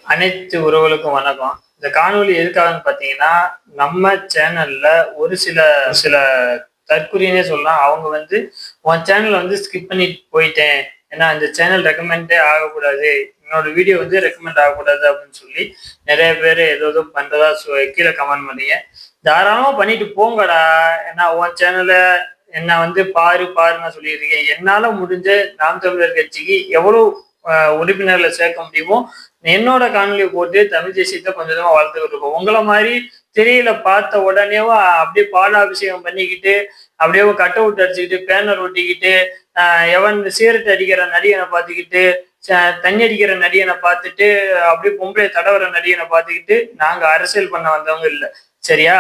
அனைத்து உறவுகளுக்கும் வணக்கம். இந்த காணொளி எதுக்காகன்னு பார்த்தீங்கன்னா, நம்ம சேனல்ல ஒரு சில சில தற்குறின்னே சொல்லலாம். அவங்க உன் சேனல ஸ்கிப் பண்ணிட்டு போயிட்டேன். ஏன்னா இந்த சேனல் ரெக்கமெண்டே ஆகக்கூடாது. என்னோட வீடியோ ரெக்கமெண்ட் ஆகக்கூடாது அப்படின்னு சொல்லி நெறைய பேரு ஏதேதோ பண்றதா கீழ கமெண்ட் பண்ணீங்க. தாராளமா பண்ணிட்டு போங்கடா. ஏன்னா உன் சேனல என்ன பாருன்னு சொல்லியிருக்கேன். என்னால முடிஞ்ச நாம் தமிழர் கட்சிக்கு எவ்வளவு உறுப்பினர்களை சேர்க்க முடியுமோ என்னோட காணொலியை போட்டு தமிழ் தேசியத்தை கொஞ்சம் கொஞ்சமா வளர்த்துக்கிட்டு இருக்கோம். உங்களை மாதிரி திரையில பார்த்த உடனேவா அப்படியே பாலாபிஷேகம் பண்ணிக்கிட்டு அப்படியே கட் அவுட் அடிச்சுக்கிட்டு பேனர் ஒட்டிக்கிட்டு எவன் சிகரெட் அடிக்கிற நடிகனை பார்த்துக்கிட்டு தண்ணி அடிக்கிற நடிகனை பார்த்துட்டு அப்படியே பொம்பளை தடவர நடிகனை பார்த்துக்கிட்டு நாங்க அரசியல் பண்ண வந்தவங்க இல்லை. சரியா?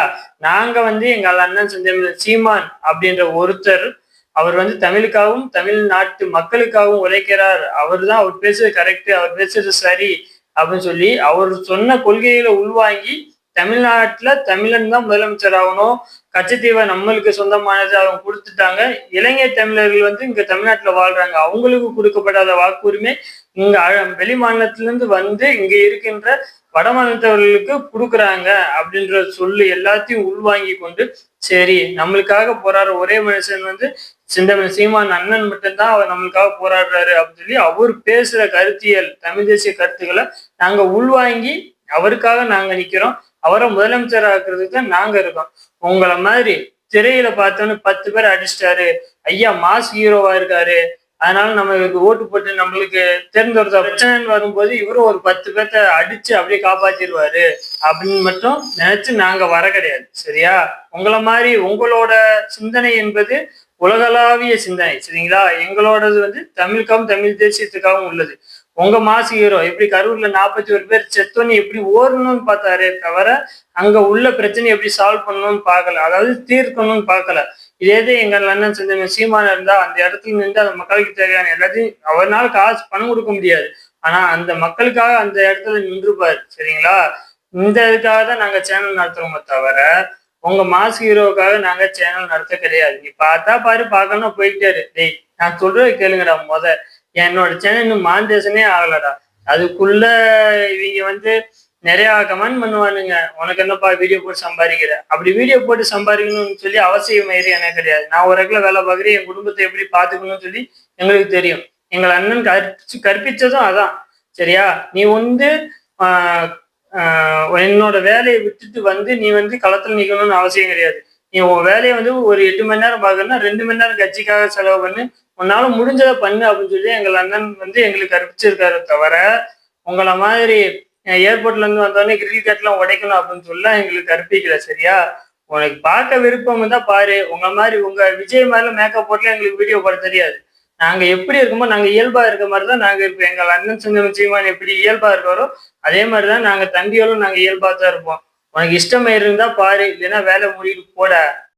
நாங்க எங்கள் அண்ணன் செந்தமிழன் சீமான் அப்படின்ற ஒருத்தர் அவர் தமிழுக்காகவும் தமிழ்நாட்டு மக்களுக்காகவும் உழைக்கிறார். அவர் பேசுறது கரெக்ட், அவர் பேசுறது சரி அப்படின்னு சொல்லி அவர் சொன்ன கொள்கைகளை உள்வாங்கி தமிழ்நாட்டுல தமிழன் தான் முதலமைச்சர் ஆகணும், கச்சத்தீவை நம்மளுக்கு சொந்தமானது அவங்க கொடுத்துட்டாங்க. இளைஞர் தமிழர்கள் இங்க தமிழ்நாட்டுல வாழ்றாங்க, அவங்களுக்கு கொடுக்கப்படாத வாக்குரிமை இங்க வெளி மாநிலத்தில இருந்து இங்க இருக்கின்ற வட மாநிலத்தவர்களுக்கு கொடுக்குறாங்க அப்படின்ற சொல்லு எல்லாத்தையும் உள்வாங்கி கொண்டு சரி நம்மளுக்காக போராடுற ஒரே மனுஷன் செந்தமிழ் சீமான் அண்ணன் மட்டும்தான் அவர் நம்மளுக்காக போராடுறாரு அப்படின்னு சொல்லி அவர் பேசுற கருத்தியல் தமிழ் தேசிய கருத்துக்களை நாங்க உள்வாங்கி அவருக்காக நாங்க நிக்கிறோம். அவரை முதலமைச்சர் ஆக்குறதுக்கு தான் நாங்க இருக்கோம். உங்களை மாதிரி திரையில பார்த்தோன்னு 10 பேர் அடிச்சிட்டாரு, ஐயா மாஸ் ஹீரோவா இருக்காரு, அதனால நம்ம இவருக்கு ஓட்டு போட்டு நம்மளுக்கு தேர்ந்தெடுத்த பிரச்சனைன்னு வரும்போது இவரும் ஒரு 10 பேர்த்த அடிச்சு அப்படியே காப்பாத்திடுவாரு அப்படின்னு மட்டும் நினைச்சு நாங்க வர கிடையாது. சரியா? உங்களை மாதிரி உங்களோட சிந்தனை என்பது உலகளாவிய சிந்தனை. சரிங்களா? எங்களோடது தமிழுக்காகவும் தமிழ் தேசியத்துக்காகவும் உள்ளது. உங்க மாசு ஹீரோ எப்படி கரூர்ல 41 பேர் செத்தோன்னு எப்படி ஓடணும்னு பார்த்தாரே தவிர அங்க உள்ள பிரச்சனை எப்படி சால்வ் பண்ணணும்னு பார்க்கல, அதாவது தீர்க்கணும்னு பார்க்கல. இதே எங்கள் அண்ணன் செஞ்ச சீமான இருந்தா அந்த இடத்துல நின்று அந்த மக்களுக்கு தேவையான எல்லாத்தையும் அவர்னால காசு பணம் கொடுக்க முடியாது, ஆனா அந்த மக்களுக்காக அந்த இடத்துல நின்றுப்பாரு. சரிங்களா? இந்த இதுக்காக தான் நாங்க சேனல் நடத்துறோமே தவிர உங்க மாஸ் ஹீரோவுக்காக நாங்க சேனல் நடத்த கிடையாது. நீ பார்த்தா பாரு, பார்க்கணும் போயிட்டாரு. டேய் நான் சொல்றது கேளுங்கடா. என்னோட சேனல் இன்னும் மானிட்டேஷனே ஆகலடா. அதுக்குள்ள இவங்க நிறைய கமெண்ட் பண்ணுவானுங்க, உனக்கு என்னப்பா வீடியோ போட்டு சம்பாதிக்கிற. அப்படி வீடியோ போட்டு சம்பாதிக்கணும்னு சொல்லி அவசியம் ஏறி எனக்கு கிடையாது. நான் ஒரு இடத்துல வேலை பார்க்குறேன், என் குடும்பத்தை எப்படி பார்த்துக்கணும்னு சொல்லி எங்களுக்கு தெரியும். எங்கள் அண்ணன் கற்பிச்சதும் அதான். சரியா? நீ என்னோட வேலையை விட்டுட்டு நீ களத்துல நிக்கணும்னு அவசியம் கிடையாது. நீ உன் வேலையை ஒரு 8 மணி நேரம் பார்க்கணும்னா 2 மணி நேரம் கட்சிக்காக செலவு பண்ணு, உன்னால முடிஞ்சதை பண்ணு அப்படின்னு சொல்லி எங்கள் அண்ணன் எங்களுக்கு கற்பிச்சிருக்காரு தவிர உங்களை மாதிரி ஏர்போர்ட்ல இருந்து வந்தோடனே கிரில் கட்லாம் உடைக்கணும் அப்படின்னு சொல்ல எங்களுக்கு கற்பிக்கல. சரியா? உனக்கு பார்க்க விருப்பம் தான் பாரு. உங்க மாதிரி உங்க விஜய் மாதிரிலாம் மேக்கப் போட்டுல எங்களுக்கு வீடியோ போட தெரியாது. நாங்க எப்படி இருக்குமோ நாங்க இயல்பா இருக்க மாதிரிதான் நாங்க இருப்போம். எங்கள் அண்ணன் செஞ்ச சீமான் எப்படி இயல்பா இருக்காரோ அதே மாதிரிதான் நாங்க தம்பியோடும் நாங்க இயல்பா தான் இருப்போம். உனக்கு இஷ்டம் இருந்தா பாரு, இல்லைன்னா வேலை முடிட்டு போட.